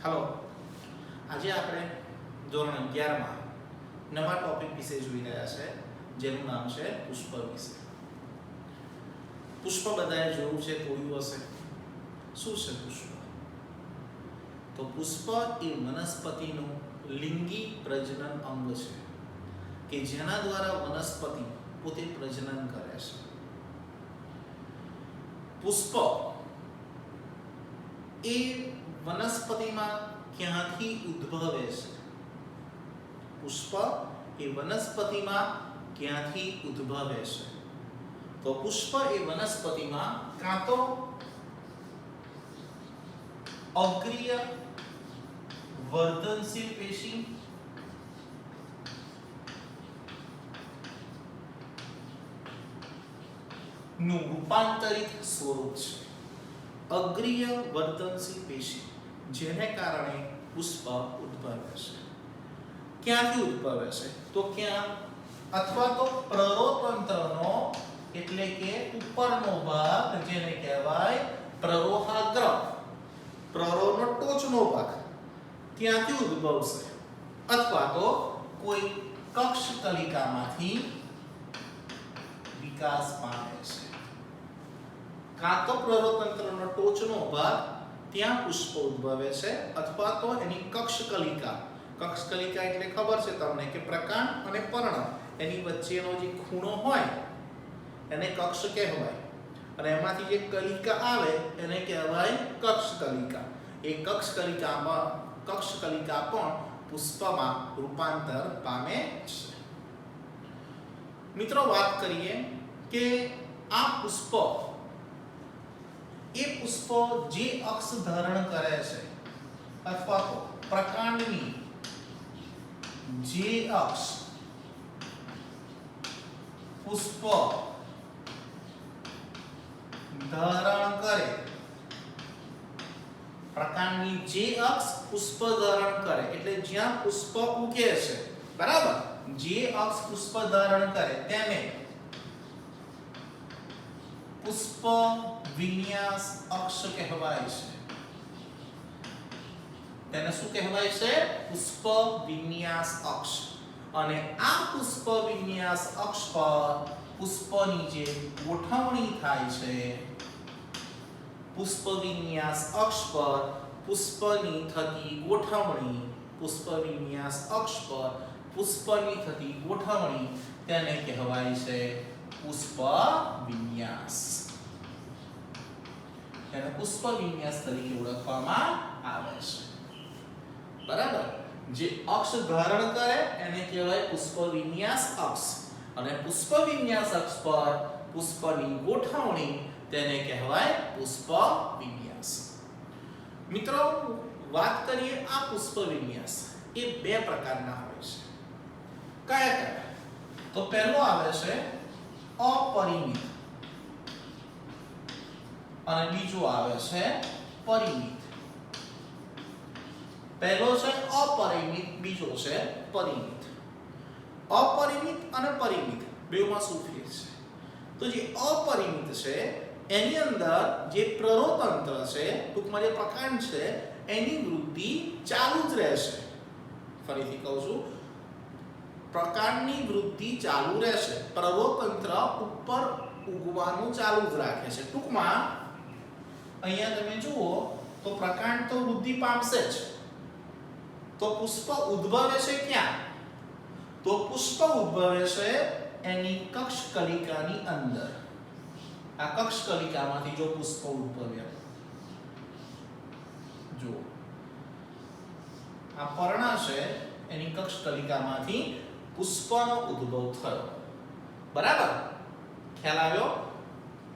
Hello आज આપણે ધોરણ 11 માં નવા ટોપિક વિશે જોઈ રહ્યા છે જેનું નામ છે પુષ્પ વિશે। પુષ્પ બધાએ જોયું છે જોયું હશે। શું છે પુષ્પ? તો પુષ્પ એ વનસ્પતિનું લિંગી પ્રજનન અંગ છે કે જેના દ્વારા વનસ્પતિ પોતે પ્રજનન કરે છે। પુષ્પ એ વનસ્પતિમાં ક્યાંથી ઉદ્ભવે છે? પુષ્પ એ વનસ્પતિમાં ક્યાંથી ઉદ્ભવે છે? તો પુષ્પ એ વનસ્પતિમાં કાં તો અગ્રીય વર્ધનશીલ પેશી નું રૂપાંતરિત સ્વરૂપ છે। અગ્રીય વર્ધનશીલ પેશી જેને કારણે પુષ્પ ઉદ્ભવે છે। ક્યાંથી ઉદ્ભવે છે? તો ક્યાં અથવા તો પ્રરોતંત્રનો એટલે કે ઉપરનો ભાગ જેને કહેવાય પ્રરોહાગ્ર, પ્રરોનો ટોચનો ભાગ ત્યાંથી ઉદ્ભવશે અથવા તો કોઈ કક્ષકલિકામાંથી વિકાસ પામે છે। કાં તો પ્રરોતંત્રનો ટોચનો ભાગ ત્યાં પુષ્પ ઉદ્ભવે છે અથવા તો એની કક્ષકલિકા, કક્ષકલિકા એટલે ખબર છે તમને કે પ્રકાંડ અને પર્ણ એની વચ્ચેનો જે ખૂણો હોય એને કક્ષ કહેવાય અને એમાંથી જે કલિકા આવે એને કહેવાય કક્ષકલિકા। એ કક્ષકલિકા પણ પુષ્પમાં રૂપાંતર પામે છે। મિત્રો વાત કરીએ કે આ પુષ્પ એ પુષ્પ જે અક્ષ ધારણ કરે છે અથવા તો પ્રકાંડની જે અક્ષ પુષ્પ ધારણ કરે, પ્રકાંડની જે અક્ષ પુષ્પ ધારણ કરે એટલે જ્યાં પુષ્પ ઉગે છે, બરાબર, જે અક્ષ પુષ્પ ધારણ કરે તેને પુષ્પ વિન્યાસ અક્ષ કહેવાય છે। તેને શું કહેવાય છે? પુષ્પ વિન્યાસ અક્ષ। અને આ પુષ્પ વિન્યાસ અક્ષ પર પુષ્પની જે ગોઠવણી થાય છે, પુષ્પ વિન્યાસ અક્ષ પર પુષ્પની થતી ગોઠવણી, પુષ્પ વિન્યાસ અક્ષ પર પુષ્પની થતી ગોઠવણી તેને કહેવાય છે પુષ્પ વિન્યાસ। તેને પુષ્પ વિન્યાસ તરીકે ઓળખવામાં આવે છે, બરાબર। જે અક્ષ ધારણ કરે એને કહેવાય પુષ્પ વિન્યાસ અક્ષ અને પુષ્પ વિન્યાસ અક્ષ પર પુષ્પની ગોઠવણી તેને કહેવાય પુષ્પ વિન્યાસ। મિત્રો વાત કરીએ આ પુષ્પ વિન્યાસ એ બે પ્રકારના હોય છે। કયા કયા? તો પહેલો આવે છે अपरिमित અને બીજો આવે છે પરિમિત। પહેલો છે अपरिमित, બીજો છે પરિમિત। अपरिमित અને પરિમિત બેમાં શું ફેર છે? તો જે अपरिमित છે એની અંદર જે પ્રરોતંત્ર છે, ટૂંકમાં જે પ્રકાંડ છે એની વૃદ્ધિ ચાલુ જ રહેશે। ફરીથી કહું છું, પ્રકાંડની વૃદ્ધિ ચાલુ રહેશે, પ્રરોતંત્ર ઉપર ઉગવાનું ચાલુ જ રાખે છે। ટૂંકમાં અહીંયા તમે જુઓ તો પ્રકાંડ તો વૃદ્ધિ પામશે જ। તો પુષ્પ ઉદ્ભવે છે ક્યાં? તો પુષ્પ ઉદ્ભવે છે એની કક્ષકલિકાની અંદર। આ કક્ષકલિકામાંથી જો પુષ્પ ઉદ્ભવ્યા, જો આ પર્ણ છે એની કક્ષકલિકામાંથી પુષ્પનો ઉદ્ભવ થયો, બરાબર? ખ્યાલ આવ્યો?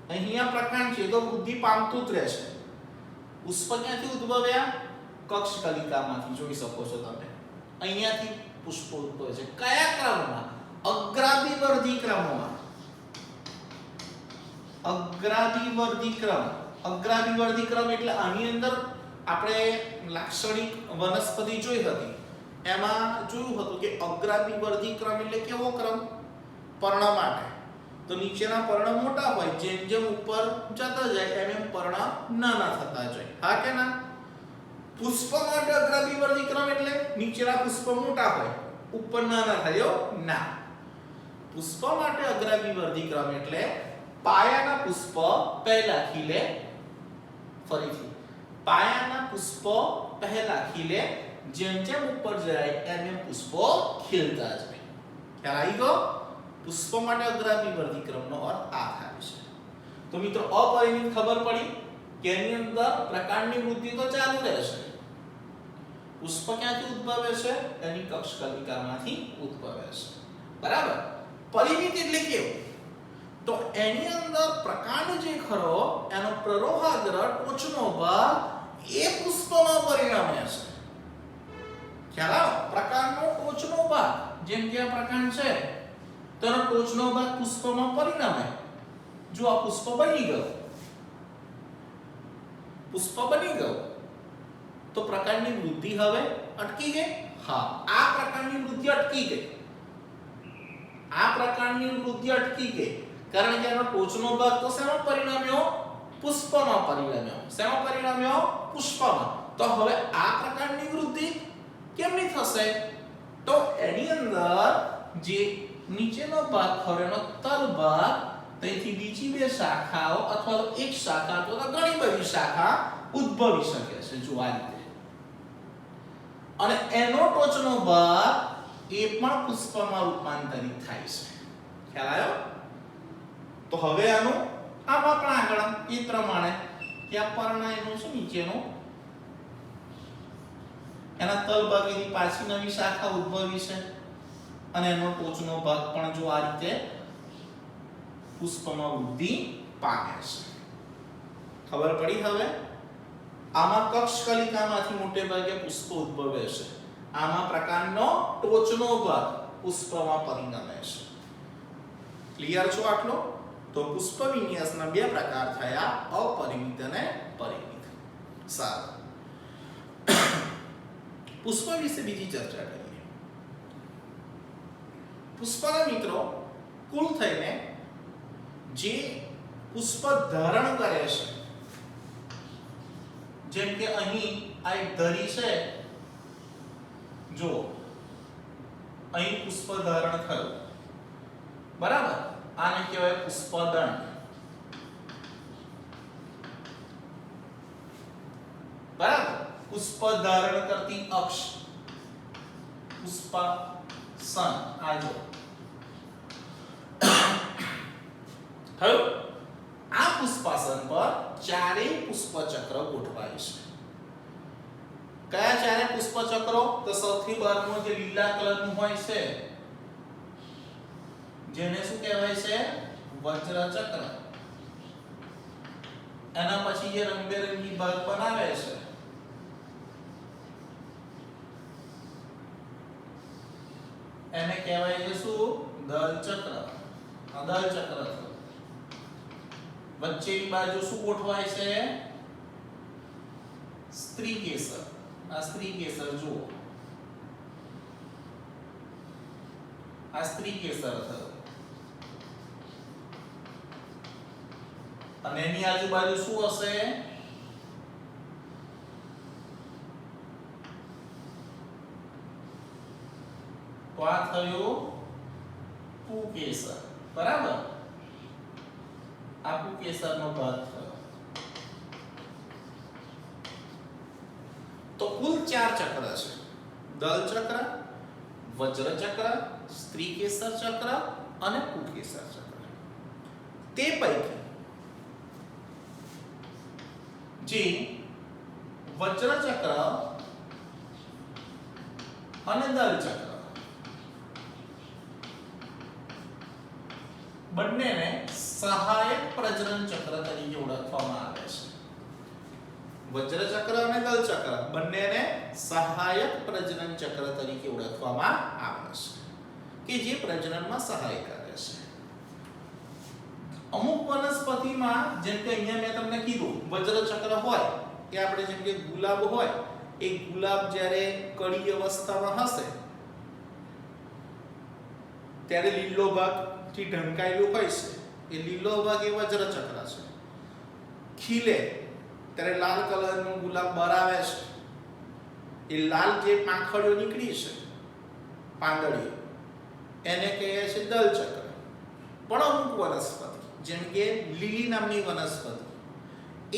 અહીંયા પ્રકાંડ છે તો વૃદ્ધિ પામતું જ રહેશે। પુષ્પ ક્યાંથી ઉદ્ભવ્યા? કક્ષકલિકામાંથી, જોઈ શકો છો તમે અહીંયાથી પુષ્પ ઉદ્ભવે છે। કયા ક્રમમાં? અગ્રાભિવર્ધી ક્રમમાં। અગ્રાભિવર્ધી ક્રમ, અગ્રાભિવર્ધી ક્રમ એટલે આની અંદર આપણે લાક્ષણિક વનસ્પતિ જોઈ હતી એમાં જોયું હતું કે અગ્રાભિવર્ધી ક્રમ એટલે કેવો ક્રમ? પર્ણ માટે તો નીચેના પર્ણ મોટા હોય, જેમ જેમ ઉપર જતા જાય એમ એમ પર્ણ નાના થતા જાય, હા કે ના? પુષ્પ માટે અગ્રાભિવર્ધી ક્રમ એટલે નીચેના પુષ્પ મોટા હોય ઉપર નાના થાય ના. પુષ્પ માટે અગ્રાભિવર્ધી ક્રમ એટલે પાયાના પુષ્પ પહેલા ખીલે, ફરીથી પાયાના પુષ્પ પહેલા ખીલે, જેમ જેમ ઉપર જાય એમ એમ પુષ્પો ખીલતા જાય. ખ્યાલ આવી ગયો? પુષ્પ માટે અગ્રાભિવર્ધી ક્રમનો અર્થ આ થાય છે. તો મિત્રો અપરિમિત ખબર પડી કે એની અંદર પ્રકાંડની વૃદ્ધિ તો ચાલુ રહેશે. પુષ્પ ક્યાંથી ઉદ્ભવે છે? એની કક્ષકલિકામાંથી ઉદ્ભવે છે. બરાબર? પરિમિત એટલે કેવું? તો એની અંદર પ્રકાંડ જે ખરો એનો પ્રરોહાગ્ર ટોચનો ભાગ એ પુષ્પમાં પરિણમે છે. ખ્યાલ આવ્યો? પ્રકાંડનો ટોચનો ભાગ, જેમ કે આ પ્રકાંડ છે તેનો ટોચનો ભાગ પુષ્પમાં પરિણમે. જો આ પુષ્પ બની ગયો, પુષ્પ બની ગયો તો પ્રકાંડની વૃદ્ધિ હવે અટકી ગઈ. હા, આ પ્રકારની વૃદ્ધિ અટકી ગઈ. આ પ્રકારની વૃદ્ધિ અટકી ગઈ કારણ કે એનો ટોચનો ભાગ તો શેમાં પરિણમ્યો? પુષ્પમાં પરિણમ્યો. શેમાં પરિણમ્યો? પુષ્પમાં. તો હવે આ પ્રકારની વૃદ્ધિ કેમની થશે? તો એની અંદર જે નીચેનો ભાગ ખરો એનો તલ ભાગ, તેથી બીજી બે શાખાઓ અથવા તો એક શાખા અથવા તો ઘણી બધી શાખા ઉદ્ભવી શકે છે. જો આ રીતે. અને એનો ટોચનો ભાગ એ પણ પુષ્પમાં રૂપાંતરિત થાય છે. ખ્યાલ આવ્યો? તો હવે આનું આમાં પણ આગળ એ પ્રમાણે કે આ પર્ણાયનું છે નીચેનો, એના તલ ભાગેથી પાછી નવી શાખા ઉદ્ભવી છે અને એનો ટોચનો ભાગ પણ જો આ રીતે પુષ્પમાં વૃદ્ધિ પામે છે. ખબર પડી હવે? આમાં કક્ષકલિકામાંથી મોટે ભાગે પુષ્પ ઉદ્ભવે છે. આમાં પ્રકાંડનો ટોચનો ભાગ પુષ્પમાં પરિણમે છે. ક્લિયર છો આટલો? તો પુષ્પ વિન્યાસના બે પ્રકાર થયા, અપરિમિત અને પરિમિત. સારું. પુષ્પ વિશે બીજી ચર્ચા કરીએ. પુષ્પના મિત્રો કુલ થઈને જે પુષ્પ ધારણ કરે છે, જેમ કે અહીં આ એક ધરી છે, જો અહીં પુષ્પ ધારણ થયું, બરાબર? આને કહેવાય પુષ્પદંડ. બરાબર? પુષ્પ ધારણ કરતી અક્ષ, પુષ્પાસન. આ જો થયું. આ પુષ્પાસન પર ચારેય પુષ્પચક્ર ગોઠવાય છે. કયા ચારે પુષ્પચક્રો? તો સૌથી બહારનો જે લીલા કલરનું હોય છે જેને શું કહેવાય છે? વજ્રચક્ર. એના પછી જે રંગબેરંગી ભાગ બનાવે છે એને કહેવાય છે શું? દલચક્ર. આ દલચક્ર. વચ્ચેની બાજુ શું ગોઠવાય છે? સ્ત્રી કેસર. આ સ્ત્રી કેસર જુઓ, આ સ્ત્રી કેસર થયું. અને એની આજુબાજુ શું હશે? તો આ થયું પુકેસર. બરાબર? આ પુકેસરનો ભાગ થયો. તો કુલ 4 ચક્ર છે. દલ ચક્ર, વજ્ર ચક્ર, સ્ત્રી કેસર ચક્ર અને પુકેસર ચક્ર. તે પૈકી જે વજ્ર ચક્ર અને દલ ચક્ર બંનેને સહાયક પ્રજનન ચક્ર તરીકે ઓળખવામાં આવે છે. વજ્ર ચક્ર અને દલ ચક્ર બંનેને સહાયક પ્રજનન ચક્ર તરીકે ઓળખવામાં આવે છે કે જે પ્રજનનમાં સહાય કરે છે. અમુક વનસ્પતિમાં, જેમ કે અહીંયા મેં તમને કીધું, વજ્ર ચક્ર હોય કે આપણે જેમ કે ગુલાબ હોય, એ ગુલાબ જ્યારે કળી અવસ્થામાં હશે ત્યારે લીલો ભાગ થી ઢંકાયેલું હોય છે, એ લીલો ભાગ એ વજ્ર ચક્ર છે. ખીલે ત્યારે લાલ કલરનું ગુલાબ બહાર આવે છે, એ લાલ જે પાંખડીઓ નીકળી છે પાંદડીઓ એને કહે છે દલચક્ર. પણ અમુક વનસ્પતિ જેમ કે લીલી નામની વનસ્પતિ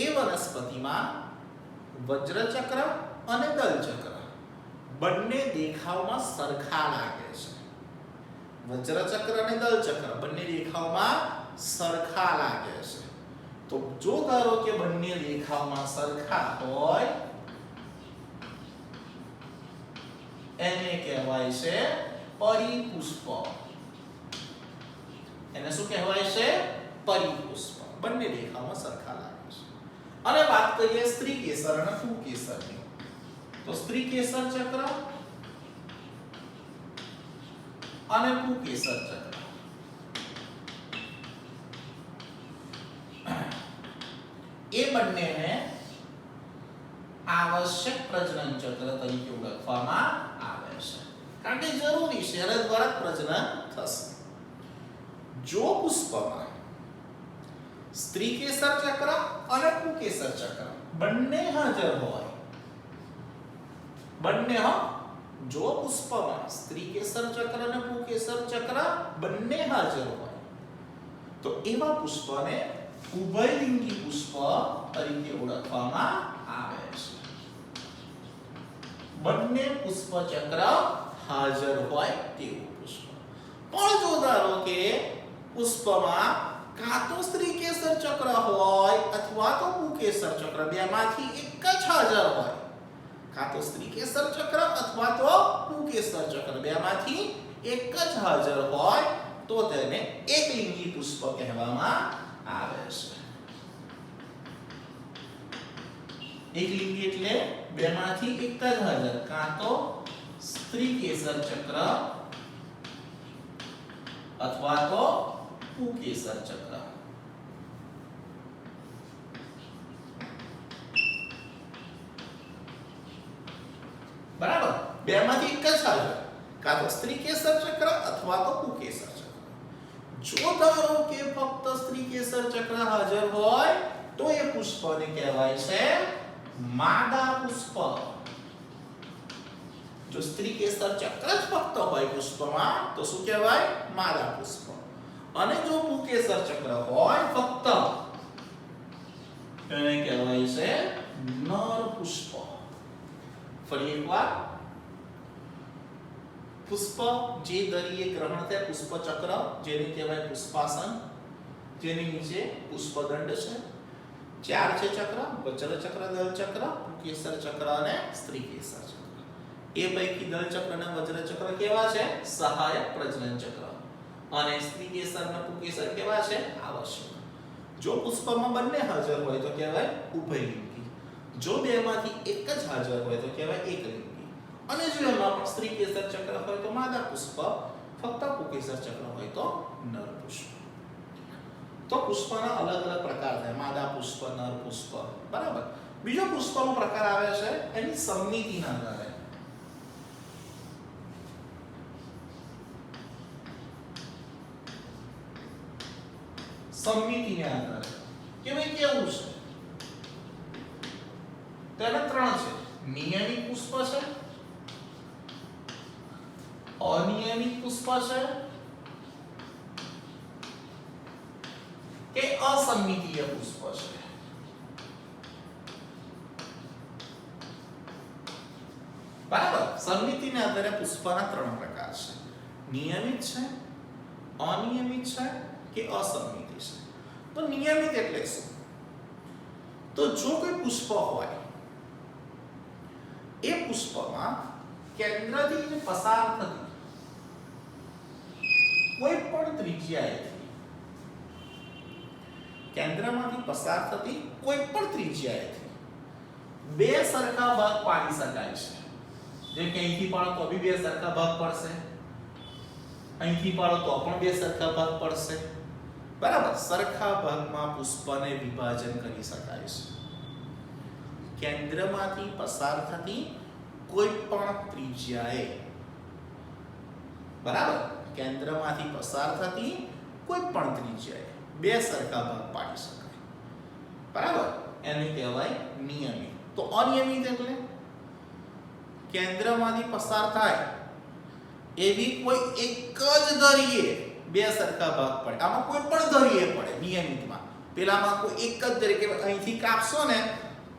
એ વનસ્પતિમાં વજ્રચક્ર અને દલચક્ર બંને દેખાવમાં સરખા લાગે છે. વજ્રચક્ર અને દલચક્ર બંને દેખાવમાં સરખા લાગે છે. તો જો ધારો કે બંને દેખાવમાં સરખા હોય એને કહેવાય છે પરિપુષ્પ. એને શું કહેવાય છે? પરિપુષ્પ. બંને દેખાવમાં સરખા લાગે છે. અને વાત કરીએ સ્ત્રી કેસર અને પુંકેસરની. તો સ્ત્રી કેસર ચક્ર અને પુંકેસર ચક્ર એ બંનેને આવશ્યક પ્રજનન ચક્ર તરીકે ઓળખવામાં આવે છે. કારણ કે જરૂરી છે એના દ્વારા પ્રજનન થશે. જો પુષ્પમાં સ્ત્રી કેસર ચક્ર અને પુંકેસર ચક્ર બંને હાજર હોય, બંને જો પુષ્પમાં સ્ત્રી કેસર ચક્ર અને પુંકેસર ચક્ર બંને હાજર હોય તો એવા પુષ્પને ઉભયલિંગી પુષ્પ તરીકે ઓળખવામાં આવે છે. બંને પુષ્પ ચક્ર હાજર હોય તેવું પુષ્પ. પણ જો ધારો કે પુષ્પમાં કાં તો સ્ત્રી કેસર ચક્ર હોય અથવા તો પુંકેસર ચક્ર બેમાંથી એક જ હાજર હોય, કાં તો સ્ત્રી કેસર ચક્ર અથવા તો પુંકેસર ચક્ર બેમાંથી એક જ હાજર હોય તો તેને એકલિંગી પુષ્પ કહેવામાં આવે છે. એકલિંગી એટલે બેમાંથી એક જ હાજર, કાં તો સ્ત્રી કેસર ચક્ર અથવા તો પુંકેસર ચક્ર. બરાબર, બેમાંથી એક જ હાજર, કાં તો સ્ત્રી કેસર ચક્ર અથવા તો પુંકેસર ચક્ર. જો ધારો કે ફક્ત સ્ત્રી કેસર ચક્ર હાજર હોય તો એ પુષ્પને કહેવાય છે માદા પુષ્પ. જો સ્ત્રી કેસર ચક્ર જ ફક્ત હોય પુષ્પમાં તો શું કહેવાય? માદા પુષ્પ. અને જો પુંકેસર ચક્ર હોય ફક્ત એને કહેવાય છે નર પુષ્પ. ફરી એકવાર, પુષ્પ જે દળીએ ગ્રહણ થાય પુષ્પ ચક્ર જેને કહેવાય પુષ્પાસન, જેની નીચે પુષ્પદંડ છે. 4 છે ચક્ર: વજ્રચક્ર, દલચક્ર, પુંકેસર ચક્ર અને સ્ત્રી કેસર ચક્ર. એ પૈકી દલચક્ર અને વજ્રચક્ર કેવા છે? સહાયક પ્રજનન ચક્ર. અને સ્ત્રી કેસર અને પુંકેસર કેવા છે? આવશ્યક. જો પુષ્પમાં બંને હાજર હોય તો કહેવાય ઉભયલિંગી. જો બેમાંથી એક જ હાજર હોય તો કહેવાય એકલિંગી. અને જો એમાં પણ સ્ત્રી કેસર ચક્ર હોય તો માદા પુષ્પ, ફક્ત પુંકેસર ચક્ર હોય તો નર પુષ્પ. તો પુષ્પના અલગ અલગ પ્રકાર છે: માદા પુષ્પ, નર પુષ્પ. બરાબર. બીજો પુષ્પનો પ્રકાર આવે છે એની સમમિતિના આધારે. સમમિતિના આધારે કે ભાઈ કેવું છે? તેના 3 છે: નિયમિત પુષ્પ છે, અનિયમિત પુષ્પ છે કે અસમમિતીય પુષ્પ છે. બરાબર. સમમિતિના આધારે પુષ્પના 3 પ્રકાર છે: નિયમિત છે, અનિયમિત છે કે અસમમિત છે. તો નિયમિત એટલે શું? તો જો કોઈ પુષ્પ હોય એ પુષ્પમાં કેન્દ્રથી પસાર થતી કોઈ પણ ત્રિજ્યાએથી, કેન્દ્રમાંથી પસાર થતી કોઈ પણ ત્રિજ્યાએથી 2 સરખા ભાગ પાડી શકાય છે. જેમ કે અહીંથી પાડો તો બી 2 સરખા ભાગ પડશે, અહીંથી પાડો તો પણ 2 સરખા ભાગ પડશે. બરાબર. સરખા ભાગમાં પુષ્પને વિભાજન કરી શકાય છે. કેન્દ્રમાંથી પસાર થતી કોઈ પણ ત્રિજ્યાએ, બરાબર, કેન્દ્રમાંથી પસાર થતી કોઈ પણ ત્રિજ્યાએ 2 સરખા ભાગ પાડી શકાય. બરાબર. એને કહેવાય નિયમિત. તો અનિયમિત એટલે કેન્દ્રમાંથી પસાર થાય એવી કોઈ એક જ ધરીએ બે સરખા ભાગ પડે. આમાં કોઈ પણ ધરીએ પડે નિયમિતમાં. પેલામાં કોઈ એક જ ધરી કે અહીંથી કાપશો ને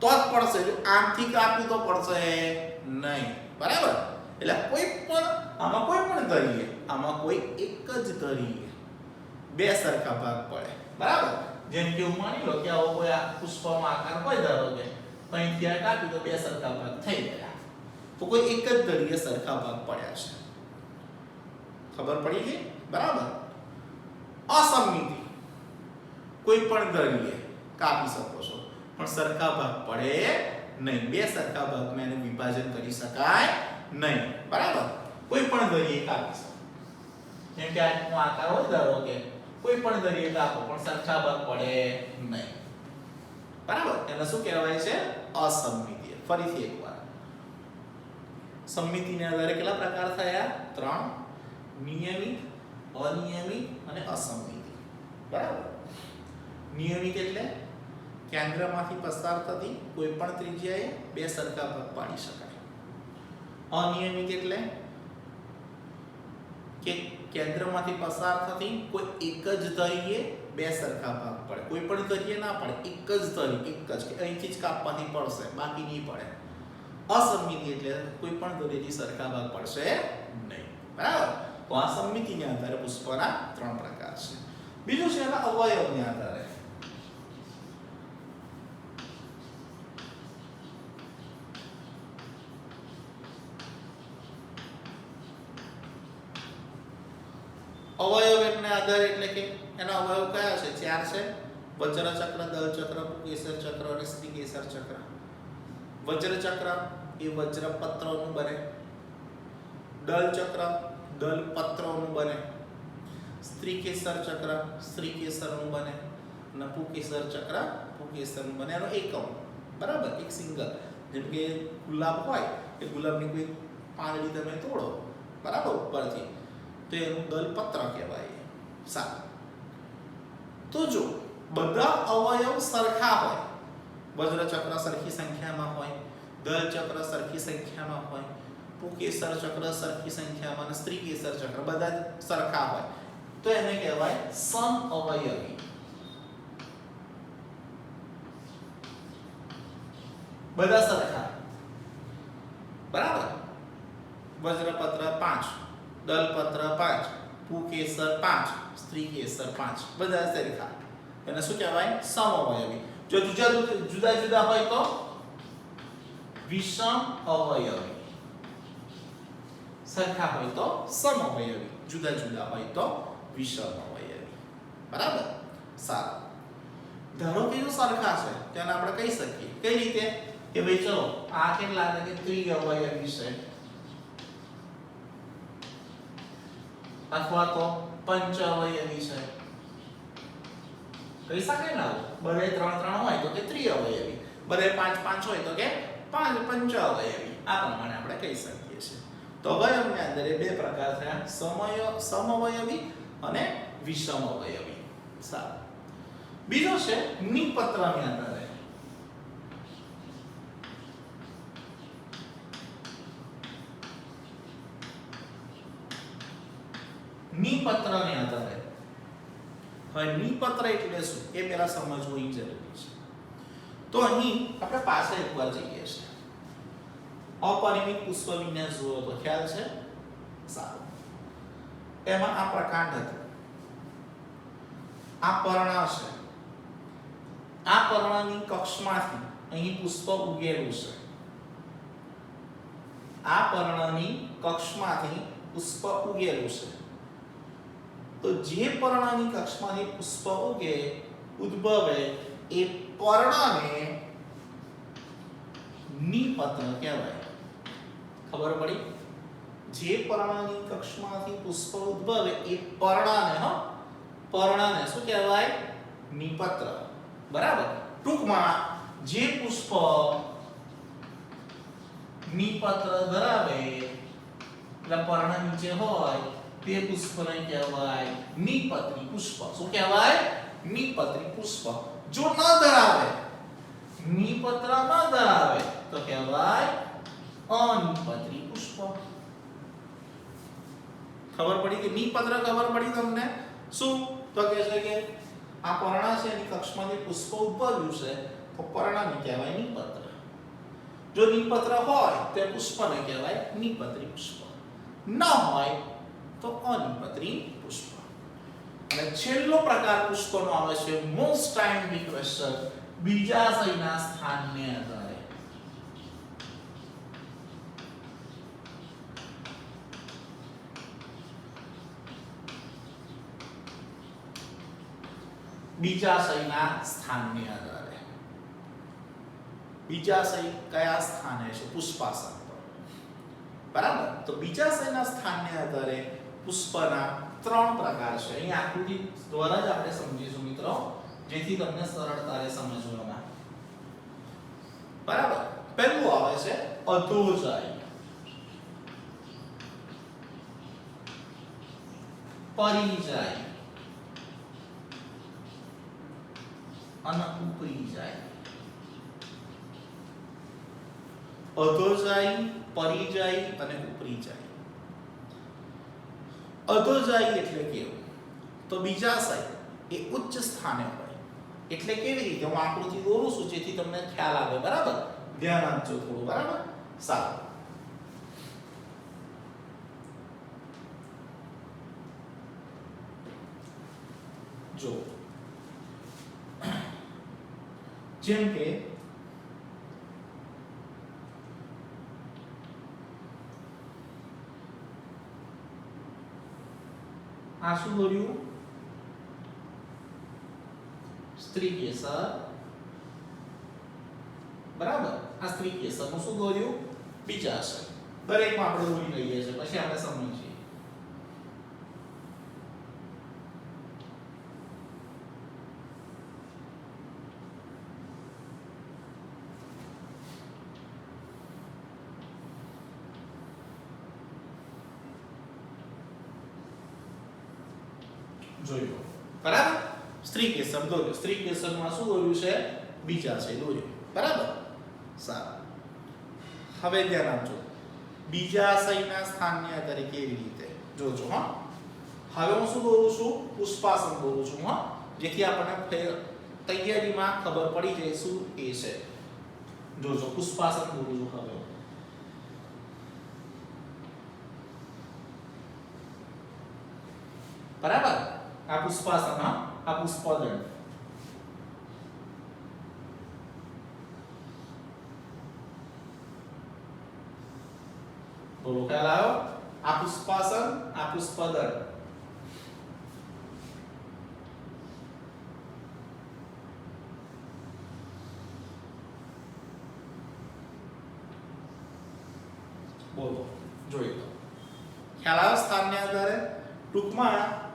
તો જ પડશે, જો આમથી કાપ્યું તો પડશે નહીં. બરાબર? એટલે કોઈ પણ આમાં કોઈ પણ ધરીએ, આમાં કોઈ એક જ ધરીએ બે સરખા ભાગ પડે. બરાબર? જેમ કે હું માની લો કે આવો કોઈ આ પુષ્પનો આકાર હોય, ધારો કે અહીંથી આ કાપ્યું તો બે સરખા ભાગ થઈ ગયા. તો કોઈ એક જ ધરીએ સરખા ભાગ પડ્યા છે. ખબર પડી ગઈ? બરાબર? અસમમિતિ કોઈ પણ ધરીએ કાપી શકો છો પણ સરખા ભાગ પડે નહીં. બે સરખા ભાગમાં એને વિભાજન કરી શકાય નહીં. બરાબર? કોઈ પણ ધરીએ કાપી શકો. જેમ કે આનો આકાર હોય, ધારો કે કોઈ પણ ધરીએ કાપો પણ સરખા ભાગ પડે નહીં. બરાબર? એને શું કહેવાય છે? અસમમિતિ. ફરીથી એકવાર, સમમિતિના આધારે કેટલા પ્રકાર થયા? 3. નિયમિત, અનિયમિત અને અસમમિતિ. બરાબર? નિયમિત એટલે કેન્દ્રમાંથી પસાર થતી કોઈ પણ ત્રિજ્યાએ બે સરખા ભાગ પાડી શકાય. અનિયમિત એટલે કે કેન્દ્રમાંથી પસાર થતી કોઈ એક જ ધરીએ બે સરખા ભાગ પડે. કોઈ પણ ધરીએ ના પડે, એક જ ધરી, એક જ કે અહીંથી જ કાપવાની પડશે, બાકી નહીં પડે. અસમમિતિ એટલે કોઈ પણ ધરીથી સરખા ભાગ પડશે નહીં. બરાબર? તો આ સમમિતિના આધારે પુષ્પના 3 પ્રકાર છે. બીજું છે એના અવયવના આધારે. અવયવના આધારે એટલે કે એના અવયવ કયા છે? 4 છે. વજ્ર ચક્ર, દલ ચક્ર, પુકેસર ચક્ર અને સ્ત્રીકેસર ચક્ર. વજ્ર ચક્ર એ વજ્રપત્રનું બને. દલ ચક્ર દલ પત્રોનું બને. સ્ત્રીકેસર ચક્ર સ્ત્રીકેસરનું બને અને પુકેસર ચક્ર પુકેસરનું બને. એનો એકમ. બરાબર? એક સિંગલ. જેમ કે ગુલાબ હોય, એ ગુલાબની કોઈ પાંદડી તમે તોડો, બરાબર, ઉપરથી, તો એનું દલપત્ર કહેવાય. સારું. તો જો બધા અવયવ સરખા હોય, વજ્ર ચક્ર સરખી સંખ્યામાં હોય, દલ ચક્ર સરખી સંખ્યામાં હોય, પુકેસર ચક્ર સરખી સંખ્યામાં અને સ્ત્રીકેસર ચક્ર બધા સરખા હોય, તો એને કહેવાય સમઅવયવી. બધા સરખા. બરાબર? વજ્રપત્ર 5, દલપત્ર 5, પુકેસર 5, સ્ત્રીકેસર 5 બધા સરખા. એને શું કહેવાય? સમઅવયવી. જો જુદા જુદા હોય તો વિષમ અવયવી. સરખા હોય તો સમઅવયવી, જુદા જુદા હોય તો વિષમ અવયવી. બરાબર? સારું. ધારો કે જો સરખા છે તેને આપણે કહી શકીએ કઈ રીતે કે ભાઈ ચલો આ કેટલા છે કે ત્રિઅવયવી છે અથવા તો પંચઅવયવી છે. કહી શકાય ને? બધે 3 હોય તો કે ત્રિઅવયવી, બધે 5 હોય તો કે પંચઅવયવી. આ પ્રમાણે આપણે કહી શકીએ છીએ. તો અવયવની અંદર બે પ્રકાર થયા, સમઅવયવી અને વિષમ અવયવી. સારું. બીજો છે નિપત્રની આધારે. નિપત્રને આધારે. હવે નિપત્ર એટલે શું એ પહેલા સમજવું જરૂરી છે. તો અહીં આપણે પાછળ એકવાર જઈએ છીએ. અપરિમિત પુષ્પ વિન્યાસ જુઓ તો ખ્યાલ છે? સારું. એમાં આ પ્રકાંડ હતું. આ પર્ણ છે. આ પર્ણની કક્ષમાંથી અહીં પુષ્પ ઉગેલું છે. આ પર્ણની કક્ષમાંથી પુષ્પ ઉગેલું છે. તો જે પર્ણની કક્ષમાંથી પુષ્પ ઉદ્ભવે એ પર્ણને નિપત્ર કહેવાય. ખબર પડી? જે પર્ણની કક્ષમાંથી પુષ્પ ઉદ્ભવે એ પર્ણને શું કહેવાય? નિપત્ર. બરાબર? ટૂંકમાં જે પુષ્પ નિપત્ર ધરાવે એટલે પર્ણ નીચે હોય તે પુષ્પને કહેવાય નિપત્રી પુષ્પ. શું કહેવાય? નિપત્રી પુષ્પ. જો ન ધરાવે, નિપત્ર ન ધરાવે તો કહેવાય અનિપત્રી પુષ્પ. ખબર પડી કે નિપત્ર ખબર પડી તમને? શું તો કહે છે કે આ પર્ણ છે એની કક્ષમાંથી પુષ્પ ઉદ્ભવ્યું છે તો પર્ણને કહેવાય નિપત્ર. જો નિપત્ર હોય તો પુષ્પને કહેવાય નિપત્રી પુષ્પ, ન હોય તો અનિપત્રી પુષ્પ. અને છેલ્લો પ્રકાર પુષ્પનો આવે છે મોસ્ટ ટાઈમલી ક્વેશ્ચન, બીજાશયના સ્થાનને આધારે. બીજાશયના સ્થાનને આધારે. બીજાશય કયા સ્થાને છે? પુષ્પાસન પર. બરાબર. તો બીજાશયના સ્થાનને આધારે પુષ્પના 3 પ્રકાર છે. અહીં આકૃતિ દ્વારા જ આપણે સમજીશું મિત્રો, જેથી તમને સરળતા રહે સમજવામાં. બરાબર. પહેલું આવે છે અધોજાય, પરિજાય અને ઉપરીજાય. અધોજાય, પરિજાય અને ઉપરીજાય. અધોજાય એટલે કેવું? તો બીજાશય એ ઉચ્ચ સ્થાને હોય. એટલે કેવી રીતે? હું આકૃતિ દોરું છું જેથી તમને ખ્યાલ આવે. બરાબર. ધ્યાન આપજો થોડું. બરાબર. સારું. જો જેમ કે આ શું દોર્યું? સ્ત્રી કેસર. બરાબર. આ સ્ત્રી કેસરનું શું દોર્યું? બીજાશય. દરેકમાં આપણે દોરી લઈએ છીએ, પછી આપણે સમજીએ. જોયું. બરાબર. સ્ત્રી કેસર દોર્યું. સ્ત્રી કેસરમાં શું દોર્યું છે? બીજાશય દોર્યું. બરાબર. સારું. હવે ધ્યાન આપજો. બીજાશયના સ્થાનને આધારે કેવી રીતે જોજો. હા, હવે હું શું દોરું છું? પુષ્પાસન દોરું છું. હા, જેથી આપણને તૈયારીમાં ખબર પડી જાય શું એ છે. જોજો પુષ્પાસન દોરું છું. હવે બરાબર. આ પુષ્પાસન, આ પુષ્પદળ. બોલો ખ્યાલ આવ્યો? આ પુષ્પાસન, આ પુષ્પદળ. બોલો જોઈ લો. ખ્યાલ આવ્યો સ્થાનને આધારે? ટૂંકમાં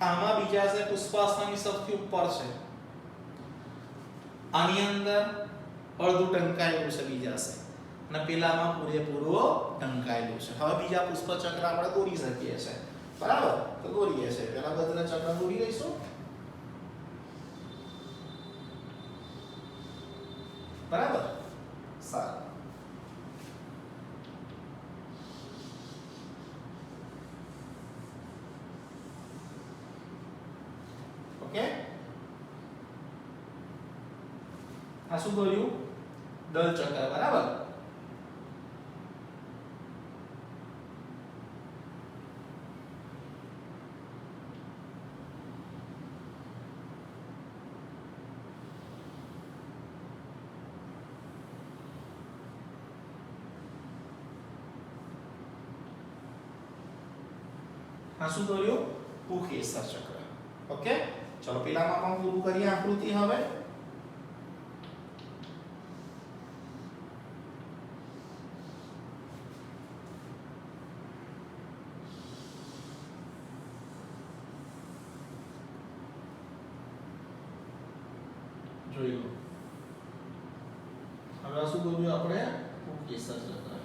આમાં બીજાશય પુષ્પાસનની સૌથી ઉપર છે. આની અંદર અડધું ઢંકાયેલું છે બીજાશય, અને પેલામાં પૂરેપૂરો ઢંકાયેલું છે. હવે બીજા પુષ્પ ચક્ર આપણે દોરી શકીએ છીએ. બરાબર. તો દોરીએ છીએ. પેલા બધા ચક્ર દોરી લઈશું. બરાબર. સારું. ઓકે. આ શું દોર્યું? દળ ચક્ર. બરાબર. આ શું દોર્યું? પુકેસર ચક્ર. ઓકે. ચલો પેલામાં પણ પૂરું કરીએ આકૃતિ. હવે જોઈ લો. હવે આ શું દોર્યું આપણે? પુકેસર ચક્ર.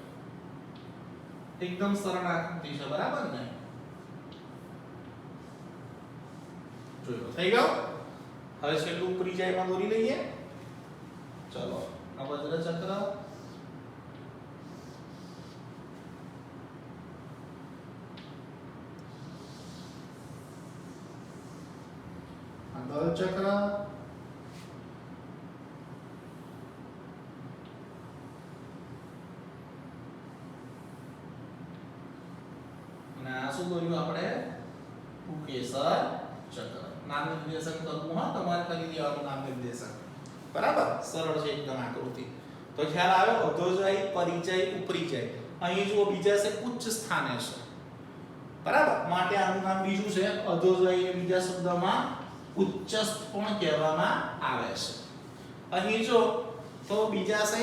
એકદમ સરળ આકૃતિ છે. બરાબર ને? જોઈ લો. થઈ ગયો. હવે છેલ્લું ઉપરીજાયમાં દોરી લઈએ. ચલો આ વજ્ર ચક્ર, દલ ચક્ર અને આ શું બોલ્યું આપણે પુકેસર ચક્ર. નામ નિર્દેશન કરવું હા તમારે કરી દેવાનું નામ નિર્દેશન. બરાબર સરળ છે એકદમ આકૃતિ. તો ખ્યાલ આવ્યો અધોજાય પરિચય ઉપરીજય. અહીં જો બીજા છે ઉચ્ચ સ્થાને છે. બરાબર માટે આનું નામ બીજું છે અધોજાય. બીજા શબ્દમાં ઉચ્ચસ્થ પણ કહેવામાં આવે છે. અહીં જો તો બીજા છે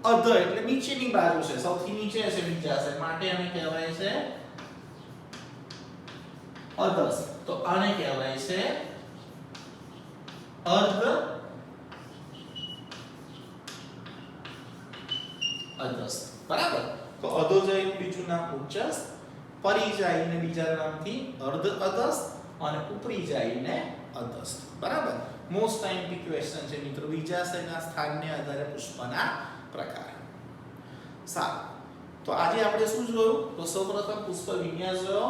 અધ એટલે નીચેની બાજુ છે, સૌથી નીચે છે બીજા છે માટે આને કહેવાય છે અધસ્થ. તો આને કહેવાય છે અર્ધ અધસ્થ. બરાબર. તો અધોજય બીજું નામ ઉચ્ચસ્થ, પરિજાયને બીજા નામથી અર્ધ અધસ્થ અને ઉપરીજાયને અધસ્થ. બરાબર. મોસ્ટ ટાઈમથી ક્વેશ્ચન છે મિત્રો. બીજાશયના સ્થાનને આધારે પુષ્પના પ્રકાર. સારું. તો આજે આપણે શું જોયું? તો સૌપ્રથમ પુષ્પ વિન્યાસ જોયો.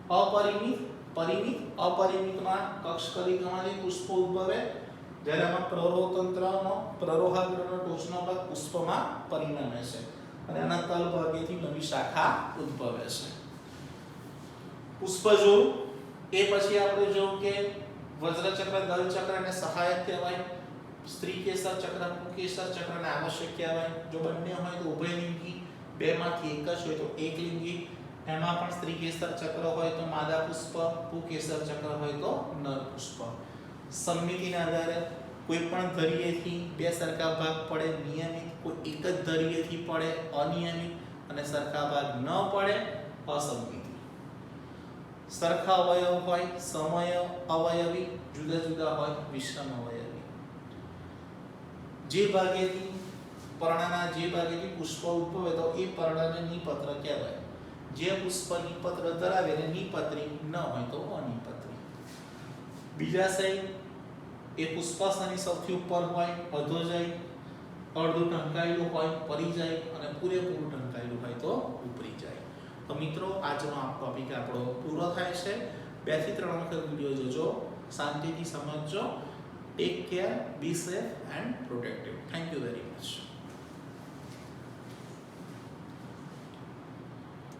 અપરિમિત, પરિમિત. અપરિમિતમાં કક્ષકલિકામાંથી પુષ્પો ઉદ્ભવે, જ્યારે આમાં પ્રરોહતંત્રનો પ્રરોહાગ્રનો ટોચનો ભાગ પુષ્પમાં પરિણમે છે અને આના તલ ભાગેથી નવી શાખા ઉદ્ભવે છે. પુષ્પ જોયું. એ પછી આપણે જોયું કે વજ્રચક્ર, દલચક્ર અને સહાયક કહેવાય. સ્ત્રી કેસર ચક્ર, પુંકેસર ચક્ર ને આવશ્યક કહેવાય. જો બંને હોય તો ઉભયલિંગી, બેમાંથી એક જ હોય તો એકલિંગી. એમાં પણ સ્ત્રી કેસર ચક્ર હોય તો માદા પુષ્પ, પુંકેસર ચક્ર હોય તો નર પુષ્પ. સમમિતિના આધારે કોઈ પણ ધરીએથી બે સરખા ભાગ પડે નિયમિત, કોઈ એક જ ધરીએથી પડે અનિયમિત અને સરખા ભાગ ન પડે અસમમિત. સરખા અવયવ હોય સમય અવયવી, જુદા જુદા હોય વિષમ અવયવી. જે ભાગેથી પર્ણના જે ભાગેથી પુષ્પ ઉદ્ભવે તો એ પર્ણને નિપત્ર કહેવાય. જે પુષ્પ નિપત્ર ધરાવે એને નિપત્રી, ન હોય તો અનિપત્રી. બીજાશય એ પુષ્પાશયની સૌથી ઉપર હોય. અધોજય અડધું ઢંકાયેલું હોય. પરિજય અને પૂરેપૂરું ઢંકાયેલું હોય તો ઉપરીજય. તો મિત્રો આજનો આ ટોપિક આપણો પૂરો થાય છે. 2 થી 3 વખત વિડિયો જોજો, શાંતિથી સમજજો. Take care, be safe and protective. Thank you very much.